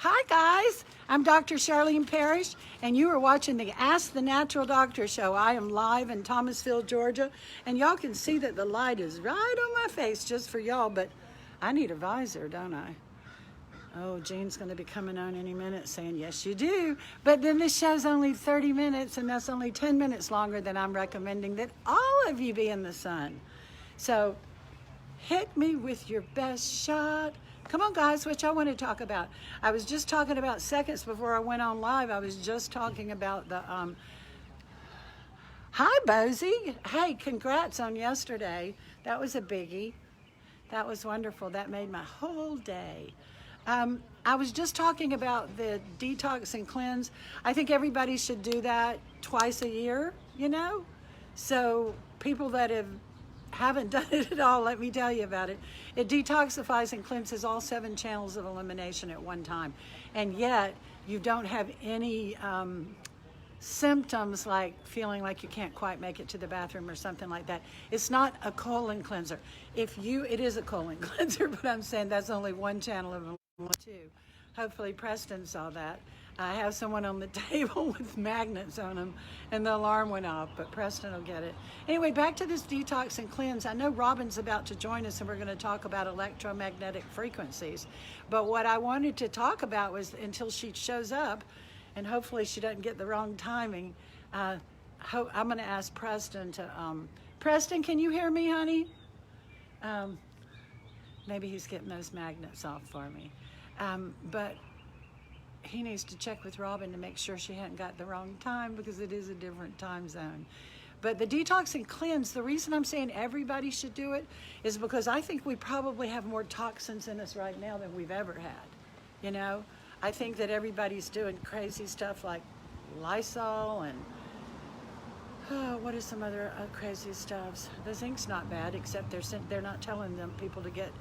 Hi guys, I'm Dr. Charlene Parrish, and you are watching the Ask the Natural Doctor show. I am live in Thomasville, Georgia, and y'all can see that the light is right on my face just for y'all, but I need a visor, don't I? Oh, Jean's going to be coming on any minute saying, yes, you do. But then this show's only 30 minutes, and that's only 10 minutes longer than I'm recommending that all of you be in the sun. So hit me with your best shot. Come on, guys, what y'all want to talk about? I was just talking about seconds before I went on live. I was just talking about the, hi, Bozy. Hey, congrats on yesterday. That was a biggie. That was wonderful. That made my whole day. I was just talking about the detox and cleanse. I think everybody should do that twice a year, you know? So people that haven't done it at all, let me tell you about it. It detoxifies and cleanses all 7 channels of elimination at one time. And yet you don't have any symptoms like feeling like you can't quite make it to the bathroom or something like that. It's not a colon cleanser. It is a colon cleanser, but I'm saying that's only one channel of elimination too. Hopefully Preston saw that. I have someone on the table with magnets on them and the alarm went off, but Preston will get it. Anyway, back to this detox and cleanse. I know Robin's about to join us and we're going to talk about electromagnetic frequencies. But what I wanted to talk about was, until she shows up, and hopefully she doesn't get the wrong timing, I'm going to ask Preston to, Preston, can you hear me, honey? Maybe he's getting those magnets off for me. But he needs to check with Robin to make sure she hadn't got the wrong time, because it is a different time zone. But the detox and cleanse, the reason I'm saying everybody should do it is because I think we probably have more toxins in us right now than we've ever had. You know, I think that everybody's doing crazy stuff like Lysol and what are some other crazy stuffs? The zinc's not bad, except they're not telling them people to get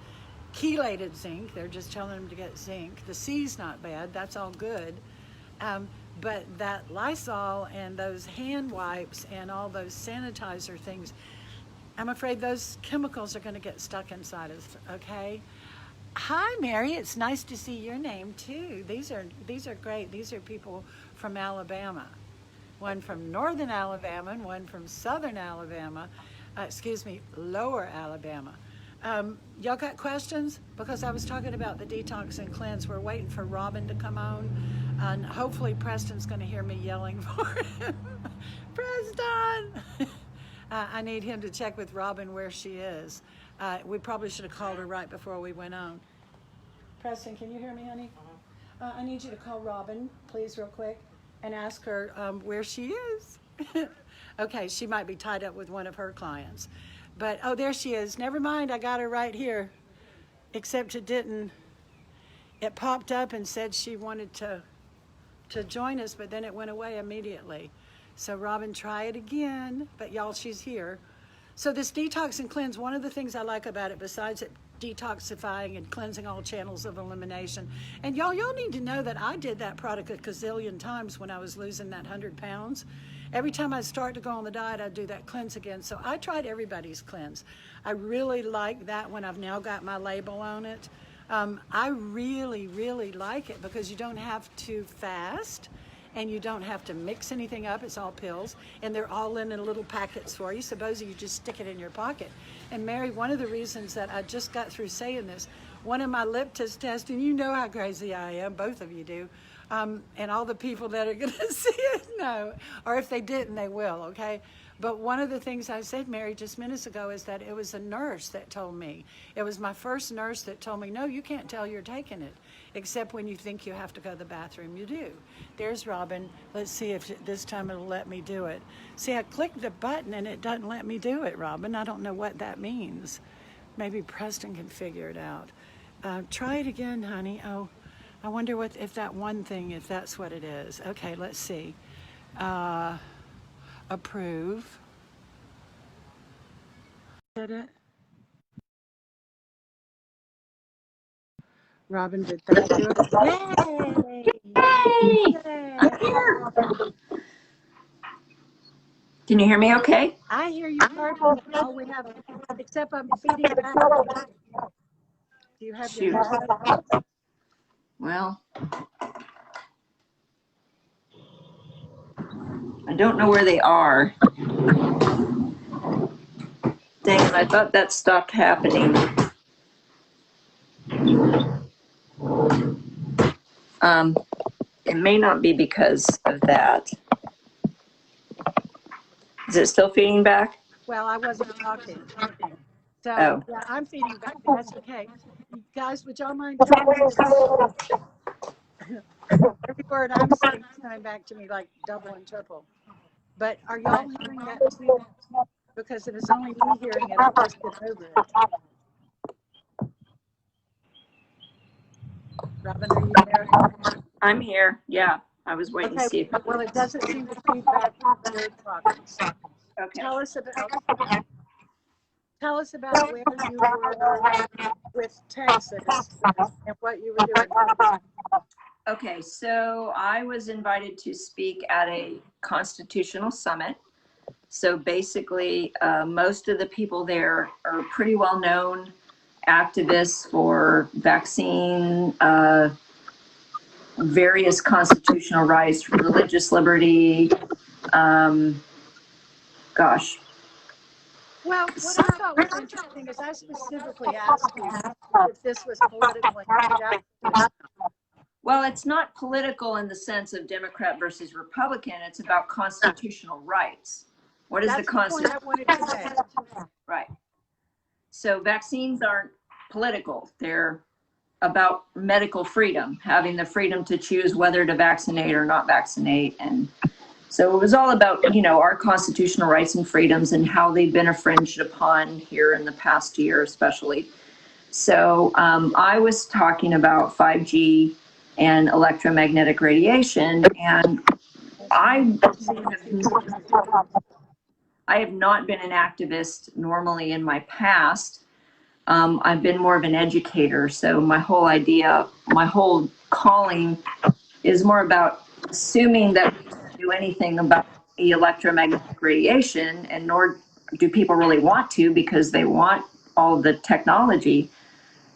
chelated zinc. They're just telling them to get zinc. The C's not bad. That's all good. But that Lysol and those hand wipes and all those sanitizer things, I'm afraid those chemicals are going to get stuck inside us, okay? Hi, Mary. It's nice to see your name, too. These are great. These are people from Alabama. One from northern Alabama and one from southern Alabama. Lower Alabama. Y'all got questions? Because I was talking about the detox and cleanse. We're waiting for Robin to come on, and hopefully Preston's going to hear me yelling for him. Preston! I need him to check with Robin where she is. We probably should have called her right before we went on. Preston, can you hear me, honey? I need you to call Robin, please, real quick, and ask her where she is. Okay, she might be tied up with one of her clients. But, oh, there she is. Never mind, I got her right here. Except it didn't. It popped up and said she wanted to join us, but then it went away immediately. So, Robin, try it again. But, y'all, she's here. So this detox and cleanse, one of the things I like about it, besides it detoxifying and cleansing all channels of elimination, and y'all need to know that I did that product a gazillion times when I was losing that 100 pounds. Every time I start to go on the diet, I do that cleanse again. So I tried everybody's cleanse. I really like that one. I've now got my label on it. I really, really like it because you don't have to fast and you don't have to mix anything up. It's all pills, and they're all in little packets for you. Suppose you just stick it in your pocket. And Mary, one of the reasons that I just got through saying this, one of my lip tests, and you know how crazy I am, both of you do, and all the people that are going to see it know, or if they didn't, they will, okay? But one of the things I said, Mary, just minutes ago is that it was a nurse that told me. It was my first nurse that told me, no, you can't tell you're taking it, except when you think you have to go to the bathroom, you do. There's Robin. Let's see if this time it'll let me do it. See, I clicked the button and it doesn't let me do it, Robin. I don't know what that means. Maybe Preston can figure it out. Try it again, honey. Oh, I wonder if that one thing, if that's what it is. Okay, let's see. Approve. Did it? Robin, did that do it? Yay! Yay! I'm here. Can you hear me okay? I hear you perfectly. All we have, except I'm feeding back. Do you have your Shoot. headset? Well, I don't know where they are. Dang it, I thought that stopped happening. It may not be because of that. Is it still feeding back? Well, I wasn't talking. So, Oh. yeah, I'm feeding back. That's okay. You guys, would y'all mind telling me to every word I'm saying is coming back to me like double and triple. But are y'all hearing that too? Because if it's only me hearing it, I'll just get over it. Robin, are you there? I'm here. Yeah, I was waiting to Okay. see if it Well, was. it doesn't seem to feed back very progress. Okay. Tell us about where you were with Texas and what you were doing. Okay, so I was invited to speak at a constitutional summit. So basically, most of the people there are pretty well known activists for vaccine, various constitutional rights, religious liberty. Gosh. Well, what I thought was interesting is I specifically asked you if this was politically injected. Well, it's not political in the sense of Democrat versus Republican. It's about constitutional rights. What is That's the the point Constitution? I wanted to make. Right. So vaccines aren't political. They're about medical freedom, having the freedom to choose whether to vaccinate or not vaccinate. And so it was all about, our constitutional rights and freedoms and how they've been infringed upon here in the past year, especially. So I was talking about 5G and electromagnetic radiation, and I have not been an activist normally in my past. I've been more of an educator. So my whole calling is more about assuming that we can't do anything about the electromagnetic radiation, and nor do people really want to, because they want all the technology.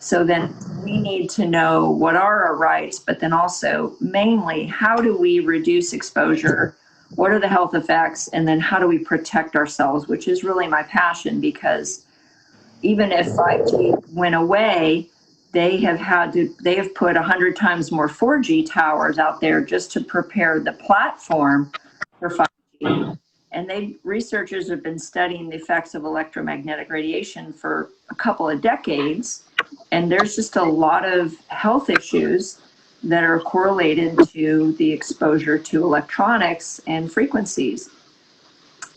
So then we need to know what are our rights, but then also mainly how do we reduce exposure? What are the health effects? And then how do we protect ourselves, which is really my passion, because even if 5G went away, they have put 100 times more 4G towers out there just to prepare the platform for 5G. And researchers have been studying the effects of electromagnetic radiation for a couple of decades. And there's just a lot of health issues that are correlated to the exposure to electronics and frequencies.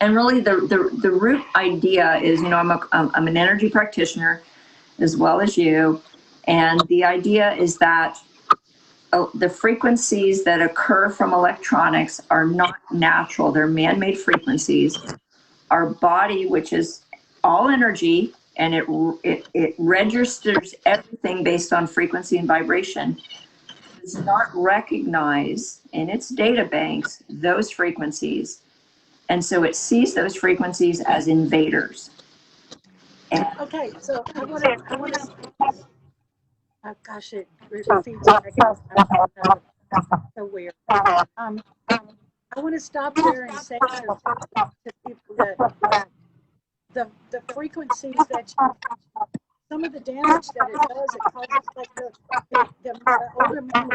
And really the root idea is, I'm an energy practitioner as well as you. And the idea is that the frequencies that occur from electronics are not natural. They're man-made frequencies. Our body, which is all energy, and it registers everything based on frequency and vibration, does not recognize in its data banks those frequencies. And so it sees those frequencies as invaders. Okay, so I want to. Oh gosh, it feeds back. So weird. I want to stop there and say to people that the frequencies that some of the damage that it does, it causes like the older men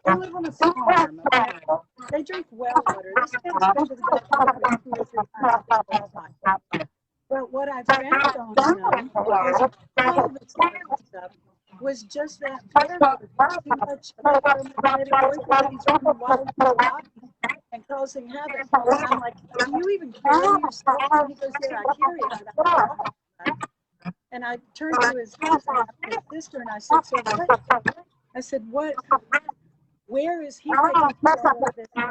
they live on a farm. Okay? They drink well water. This kid's been to the doctor 2 or 3 times in his life. But what I found on them, because all of this stuff, was just that fear of too much electromagnetic frequencies running wild through the body and causing havoc. And I'm like, do you even carry yourself? And he goes, yeah, I carry it, but I don't talk about it. And I turned to his sister and I said, so what? I said, what? Where is he taking all of this and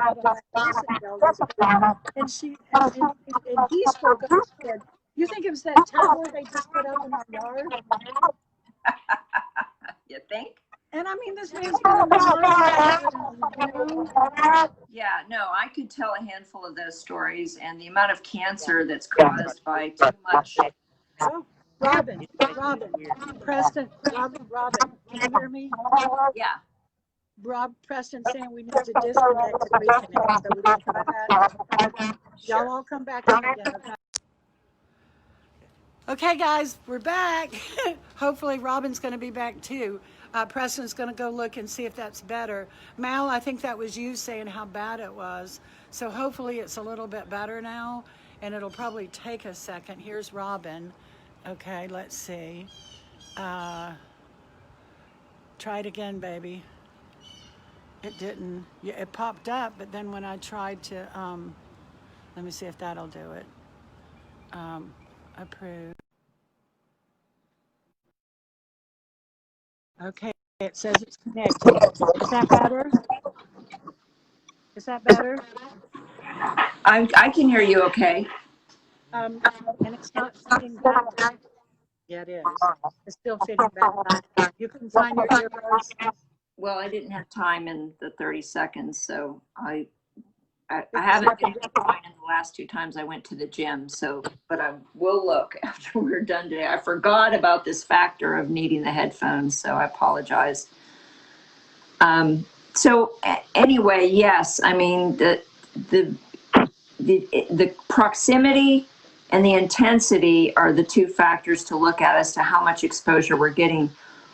he spoke up and said, you think it was that tower they just put up in our yard? You think? And I mean, this man's been in the Yeah, no, I could tell a handful of those stories, and the amount of cancer that's caused by too much. Oh, Robin, Preston, Robin, can you hear me? Yeah. Rob Preston saying we need to disconnect and reconnect, so we can try that. Y'all all come back in again, okay? Okay, guys, we're back. Hopefully Robin's going to be back too. Preston's going to go look and see if that's better. Mal, I think that was you saying how bad it was. So hopefully it's a little bit better now, and it'll probably take a second. Here's Robin. Okay, let's see. Try it again, baby. It didn't. Yeah, it popped up, but then when I tried to, let me see if that'll do it. Approve. Okay, it says it's connected. Is that better? Is that better? I can hear you okay. And it's not fitting back. Yeah, it is. It's still fitting back. You couldn't find your earbuds? Well, I didn't have time in the 30 seconds, so I haven't been able to find in the last 2 times I went to the gym. So, but I will look after we're done today. I forgot about this factor of needing the headphones, so I apologize. Anyway, yes, I mean the proximity and the intensity are the 2 factors to look at as to how much exposure we're getting.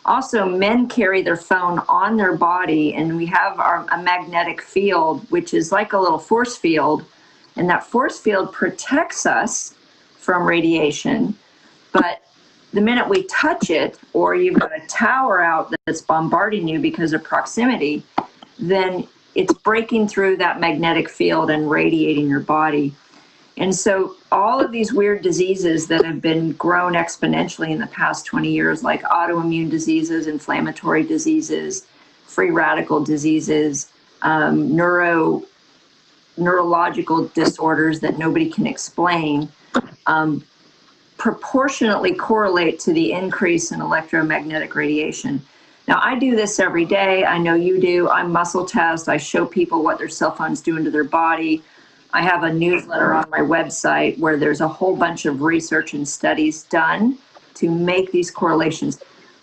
Also, men carry their phone on their body, and we have a magnetic field, which is like a little force field, and that force field protects us from radiation. But the minute we touch it, or you've got a tower out that's bombarding you because of proximity, then it's breaking through that magnetic field and radiating your body. And so all of these weird diseases that have been grown exponentially in the past 20 years, like autoimmune diseases, inflammatory diseases, free radical diseases, neurological disorders that nobody can explain, proportionately correlate to the increase in electromagnetic radiation. Now, I do this every day. I know you do. I muscle test. I show people what their cell phone's doing to their body. I have a newsletter on my website where there's a whole bunch of research and studies done to make these correlations.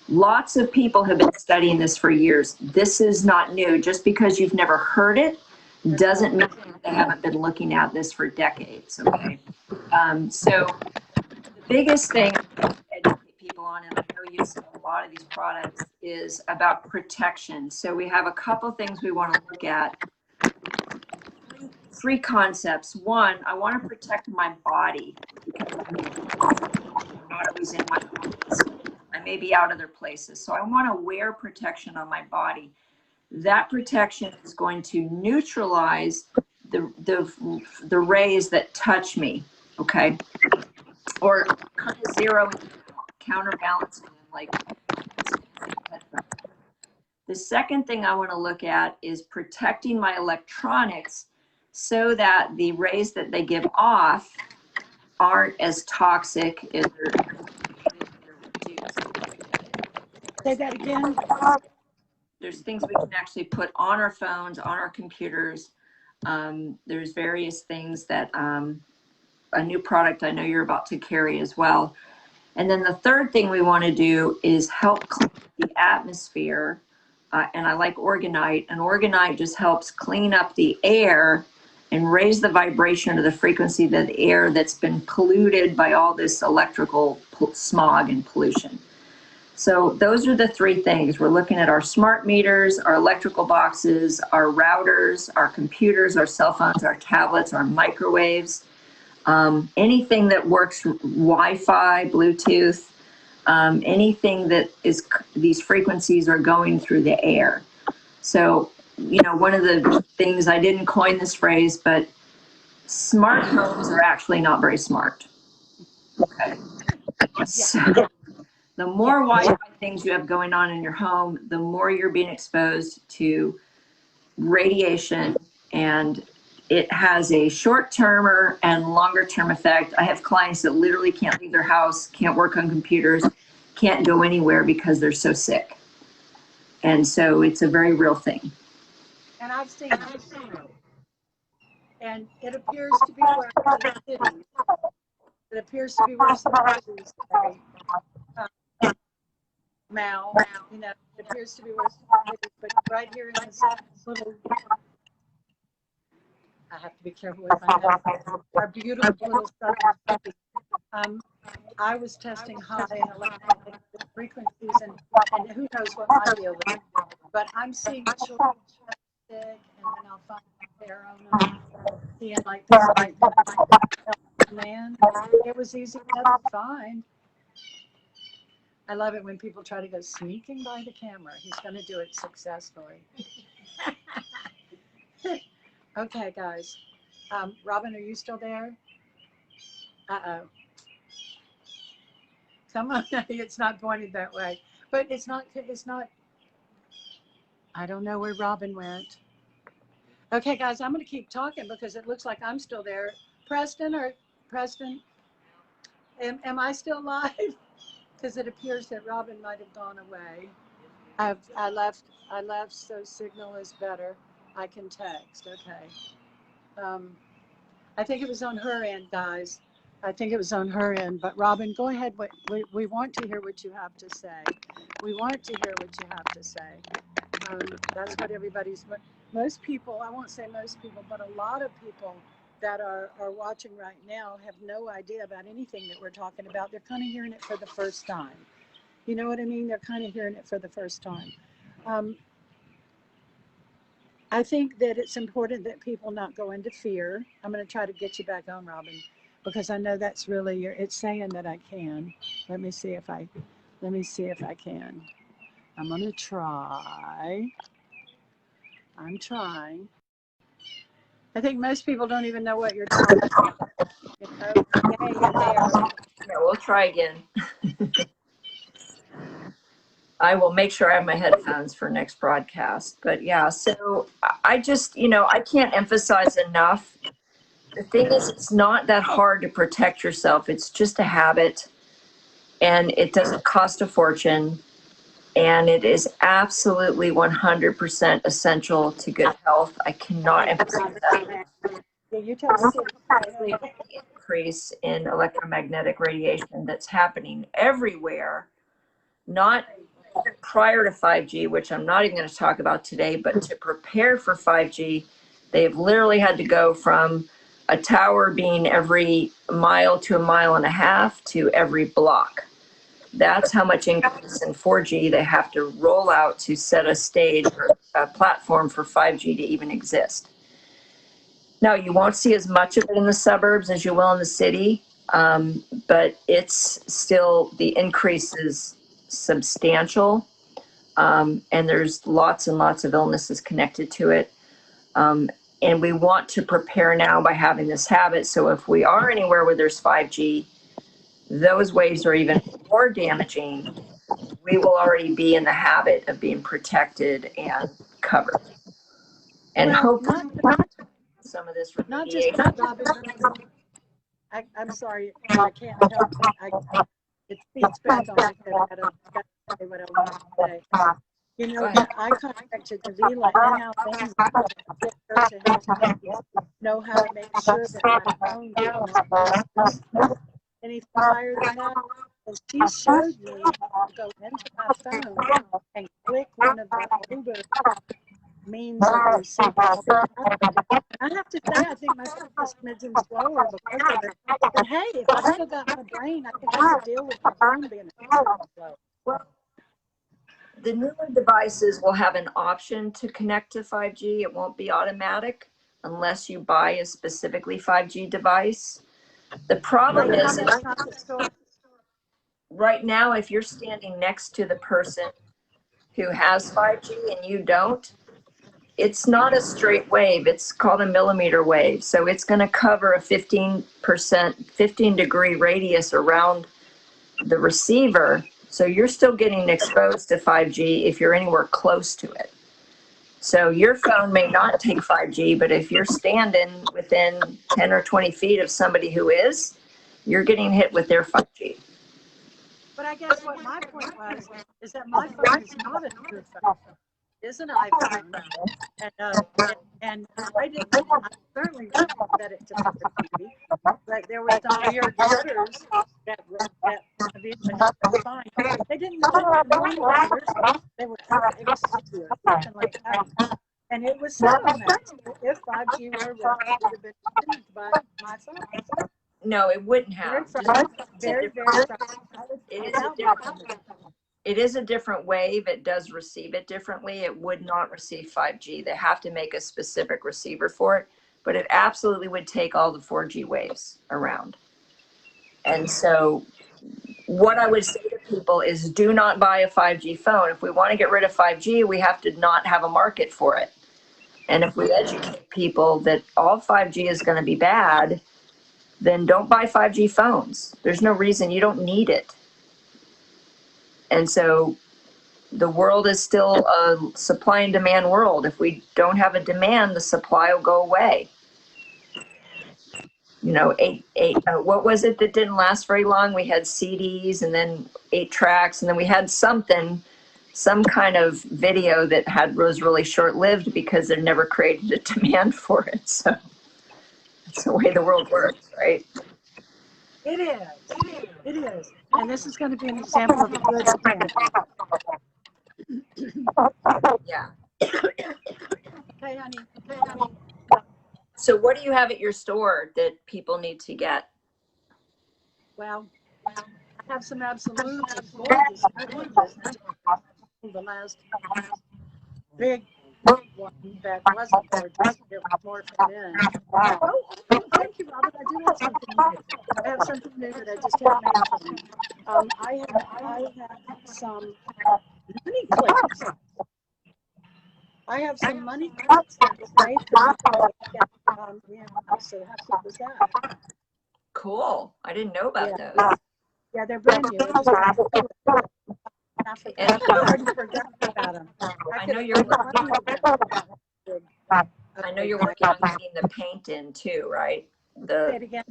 Lots of people have been studying this for years. This is not new. Just because you've never heard it doesn't mean they haven't been looking at this for decades, okay? So the biggest thing to educate people on, and I know you see a lot of these products, is about protection. So we have a couple things we want to look at. 3 concepts. 1, I want to protect my body because I'm not always in my office. I may be out other places. So I want to wear protection on my body. That protection is going to neutralize the rays that touch me, okay? Or kind of zero counterbalancing them, like. The second thing I want to look at is protecting my electronics so that the rays that they give off aren't as toxic as they're reduced. Say that again. There's things we can actually put on our phones, on our computers. There's various things that a new product I know you're about to carry as well. And then the third thing we want to do is help clean the atmosphere. And I like Organite, and Organite just helps clean up the air and raise the vibration of the frequency of the air that's been polluted by all this electrical smog and pollution. So those are the 3 things. We're looking at our smart meters, our electrical boxes, our routers, our computers, our cell phones, our tablets, our microwaves, anything that works Wi-Fi, Bluetooth, anything that is, these frequencies are going through the air. So, you know, one of the things, I didn't coin this phrase, but smart homes are actually not very smart. Okay. So the more Wi-Fi things you have going on in your home, the more you're being exposed to radiation, and it has a short-term and longer-term effect. I have clients that literally can't leave their house, can't work on computers, can't go anywhere because they're so sick. And so it's a very real thing. And I've seen it. And it appears to be worse in the cities. It appears to be worse in the cities today. Mal, you know, It appears to be where it is, but right here in this little, I have to be careful with my nose, our beautiful little southern city. I was testing high and electromagnetic frequencies, and who knows what my deal is. But I'm seeing children sick, and then I'll find hair on them, seeing like this light man. It was easy enough to find. I love it when people try to go sneaking by the camera. He's going to do it successfully. Okay, guys. Robin, are you still there? Uh-oh. Come on, it's not pointed that way. But it's not, I don't know where Robin went. Okay, guys, I'm going to keep talking because it looks like I'm still there. Preston, am I still live? Because it appears that Robin might have gone away. I left, so signal is better. I can text, okay. I think it was on her end, guys. I think it was on her end, but Robin, go ahead. We want to hear what you have to say. We want to hear what you have to say. That's what everybody's, most people, I won't say most people, but a lot of people that are watching right now have no idea about anything that we're talking about. They're kind of hearing it for the first time. You know what I mean? They're kind of hearing it for the first time. I think that it's important that people not go into fear. I'm going to try to get you back on, Robin, because I know that's really it's saying that I can. Let me see if I can. I'm going to try. I'm trying. I think most people don't even know what you're talking about. You know? Yay, you're there. Yeah, we'll try again. I will make sure I have my headphones for next broadcast. But yeah, so I just, I can't emphasize enough. The thing is, it's not that hard to protect yourself. It's just a habit, and it doesn't cost a fortune. And it is absolutely 100% essential to good health. I cannot emphasize that. Yeah, you tell The increase in electromagnetic radiation that's happening everywhere, not prior to 5G, which I'm not even going to talk about today, but to prepare for 5G, they've literally had to go from a tower being every mile to a mile and a half to every block. That's how much increase in 4G they have to roll out to set a stage or a platform for 5G to even exist. Now, you won't see as much of it in the suburbs as you will in the city, but it's still, the increase is substantial, and there's lots and lots of illnesses connected to it. And we want to prepare now by having this habit. So if we are anywhere where there's 5G, those waves are even more damaging. We will already be in the habit of being protected and covered. And hopefully some of this remediation. I'm sorry, I can't help it. It feeds back on my head. I gotta say what I want to say. You know, I contacted Davila and our family to get her to help me know how to make sure that my phone did not any higher than that. And she showed me to go into my phone and click one of the older means of receiving. I have to say, I think my phone is smidgen slower because of it. But hey, if I still got my brain, I think I could deal with my phone being slow. Well, the newer devices will have an option to connect to 5G. It won't be automatic unless you buy a specifically 5G device. The problem is right now, if you're standing next to the person who has 5G and you don't, it's not a straight wave. It's called a millimeter wave. So it's going to cover a 15-degree radius around the receiver. So you're still getting exposed to 5G if you're anywhere close to it. So your phone may not take 5G, but if you're standing within 10 or 20 feet of somebody who is, you're getting hit with their 5G. But I guess what my point was is that my phone is not a true phone. is an iPhone, and I didn't. I certainly didn't set it to 4G, but there were some weird jitters that eventually was fine. They didn't. They weren't normal jitters. They were FXC or something like that, and it was set on that. So if 5G were around, it would have been tuned by my phone. No, it wouldn't Very have. frustrating. Very frustrating. It is a different wave. It does receive it differently. It would not receive 5G. They have to make a specific receiver for it, but it absolutely would take all the 4G waves around. And so what I would say to people is do not buy a 5G phone. If we want to get rid of 5G, we have to not have a market for it. And if we educate people that all 5G is going to be bad, then don't buy 5G phones. There's no reason. You don't need it. And so the world is still a supply and demand world. If we don't have a demand, the supply will go away. You know, what was it that didn't last very long? We had CDs and then 8 tracks, and then we had some kind of video that was really short-lived because they never created a demand for it. So that's the way the world works, right? It is. It is. And this is going to be an example of a good thing. Yeah. Hey, honey. So what do you have at your store that people need to get? Well, I have some absolutely gorgeous, the last big one that wasn't gorgeous. It was more feminine. Oh, thank you, Robert. I do have something new. I have something new that I just had made for you. I have some money clips. I have some money clips that was made for me. So how cool was that? Cool. I didn't know about those. Yeah, they're brand new. I just I already forgot about them. I know you're working on getting the paint in too, right? Say it again.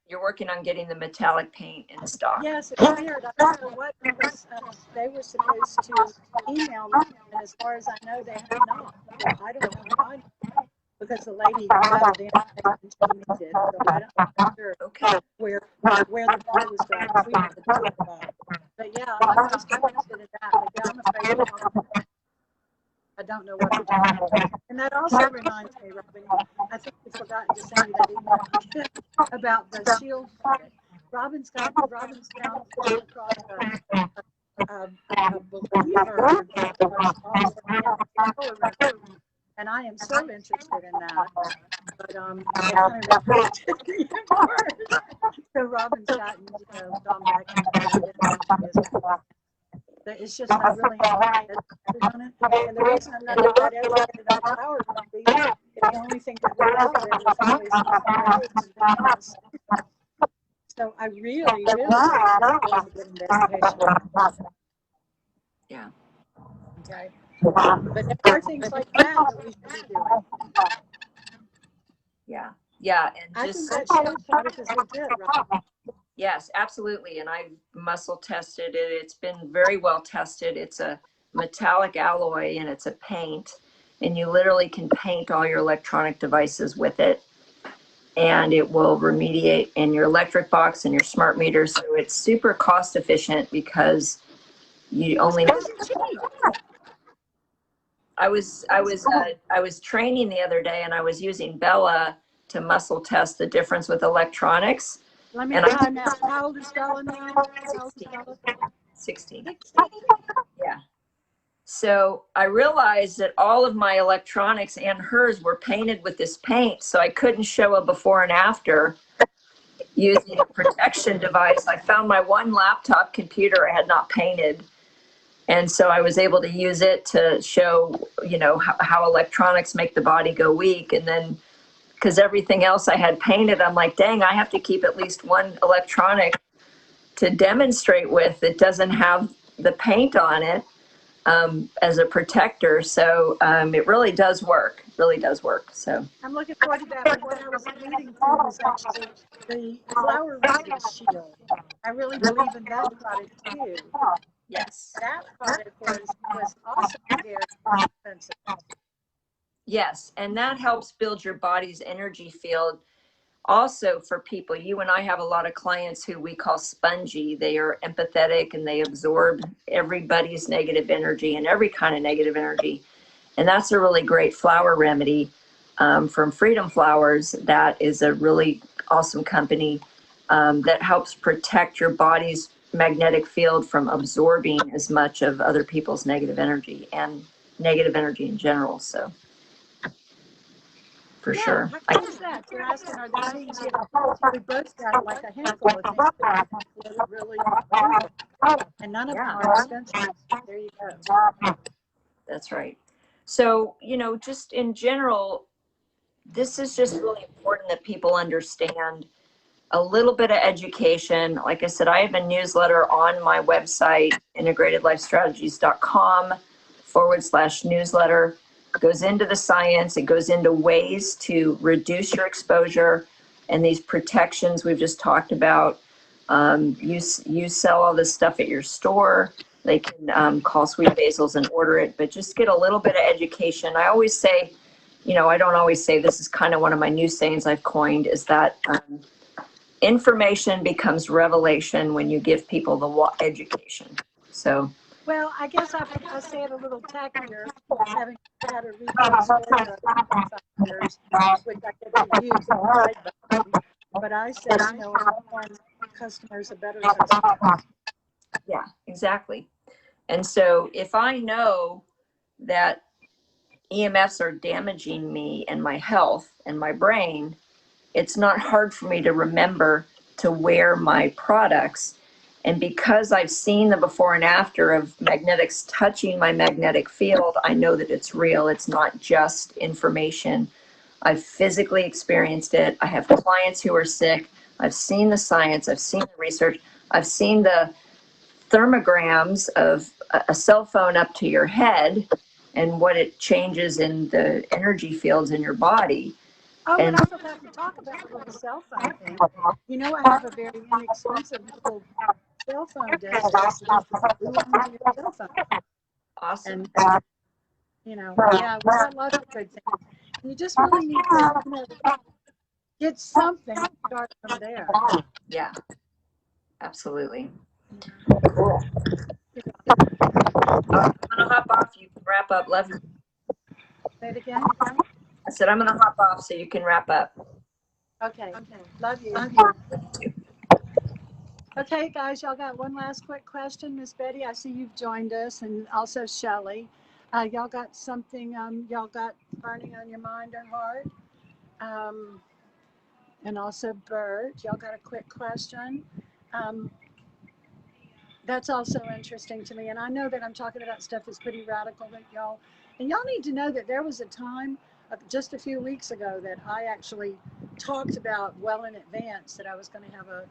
You're working on getting the metallic paint in stock. Yes, it's weird. I don't know what it was, they were supposed to email me, and as far as I know, they have not. So I don't know why, because the lady dialed in and told me this, so I'm not sure where the ball was dropped. We have to talk about it. But yeah, I'm just interested in that. But yeah, I'm afraid I don't know what to do. And that also reminds me, Robin, I think we forgot to send you that email about the shield credit. Robin's found across a believer and I am so interested in that. But they kind of rejected me at first. So Robin's gotten gone back and it's just not really educated on it. And the reason I'm not that educated on power is the only thing that we're out there is always so I really want to get into education. Yeah. Okay. But there are things like that we should be doing. Yeah. Yeah. And I think that shield product is legit, right? Yes, absolutely. And I've muscle tested it. It's been very well tested. It's a metallic alloy and it's a paint. And you literally can paint all your electronic devices with it. And it will remediate in your electric box and your smart meters. So it's super cost efficient because you only. I was training the other day and I was using Bella to muscle test the difference with electronics. Let me find out. How old is Bella now? 16. Yeah. So I realized that all of my electronics and hers were painted with this paint, so I couldn't show a before and after using a protection device. I found my one laptop computer I had not painted, and so I was able to use it to show, how electronics make the body go weak. And then, because everything else I had painted, I'm like, dang, I have to keep at least one electronic to demonstrate with that doesn't have the paint on it. As a protector, so it really does work. So I'm looking forward to that. But what I was leading to was actually the flower roses shield. I really believe in that product too. yes, That product was also very differences. Yes, and that helps build your body's energy field. Also, for people, you and I have a lot of clients who we call spongy. They are empathetic and they absorb everybody's negative energy and every kind of negative energy. And that's a really great flower remedy from Freedom Flowers. That is a really awesome company that helps protect your body's magnetic field from absorbing as much of other people's negative energy and negative energy in general. So, for sure. How cool is that? You're asking, are there things, you know, we both got like a handful of things that we can really use, and none of them are expensive. There you go. That's right. So, you know, just in general, this is just really important that people understand a little bit of education. Like I said, I have a newsletter on my website, integratedlifestrategies.com/newsletter. It goes into the science, it goes into ways to reduce your exposure and these protections we've just talked about. You sell all this stuff at your store. They can call Sweet Basils and order it, but just get a little bit of education. I always say, you know, I don't always say, this is kind of one of my new sayings I've coined, is that information becomes revelation when you give people the education. So, Well, I guess I say it a little tackier, having had a retail store for 5 years, which I get confused. But I say, you know, one customer is a better customer. yeah, exactly. And so if I know that EMFs are damaging me and my health and my brain, it's not hard for me to remember to wear my products. And because I've seen the before and after of magnetics touching my magnetic field, I know that it's real. It's not just information. I've physically experienced it. I have clients who are sick. I've seen the science. I've seen the research. I've seen the thermograms of a cell phone up to your head and what it changes in the energy fields in your body. Oh, and I forgot to talk about the little cell phone thing. You know, I have a very inexpensive little cell phone disc that you just glue onto your cell phone. Awesome. And, you know, yeah, we've got lots of good things. And you just really need to, you know, get something and start from there. Yeah, absolutely. Yeah. Cool. I'm gonna hop off. You can wrap up. Love you. Say it again. I said I'm gonna hop off so you can wrap up. Okay. Love you. Okay, guys, y'all got one last quick question. Miss Betty, I see you've joined us, and also Shelley. Y'all got something y'all got burning on your mind or heart? And also Bert, y'all got a quick question? That's also interesting to me. And I know that I'm talking about stuff that's pretty radical that y'all need to know that there was a time just a few weeks ago that I actually talked about well in advance that I was going to have a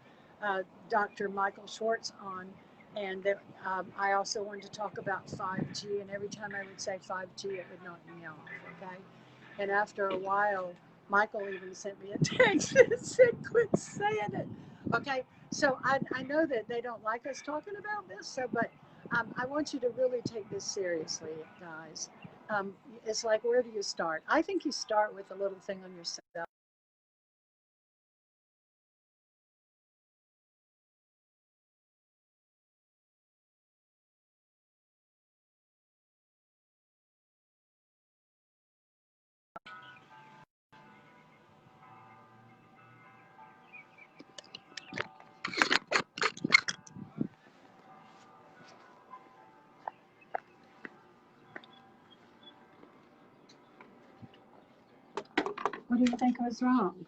Dr. Michael Schwartz on. And that I also wanted to talk about 5G. And every time I would say 5G, it would knock me off. Okay. And after a while, Michael even sent me a text that said, quit saying it. Okay. So I know that they don't like us talking about this, so but I want you to really take this seriously, guys. It's like, where do you start? I think you start with a little thing on yourself. What do you think was wrong?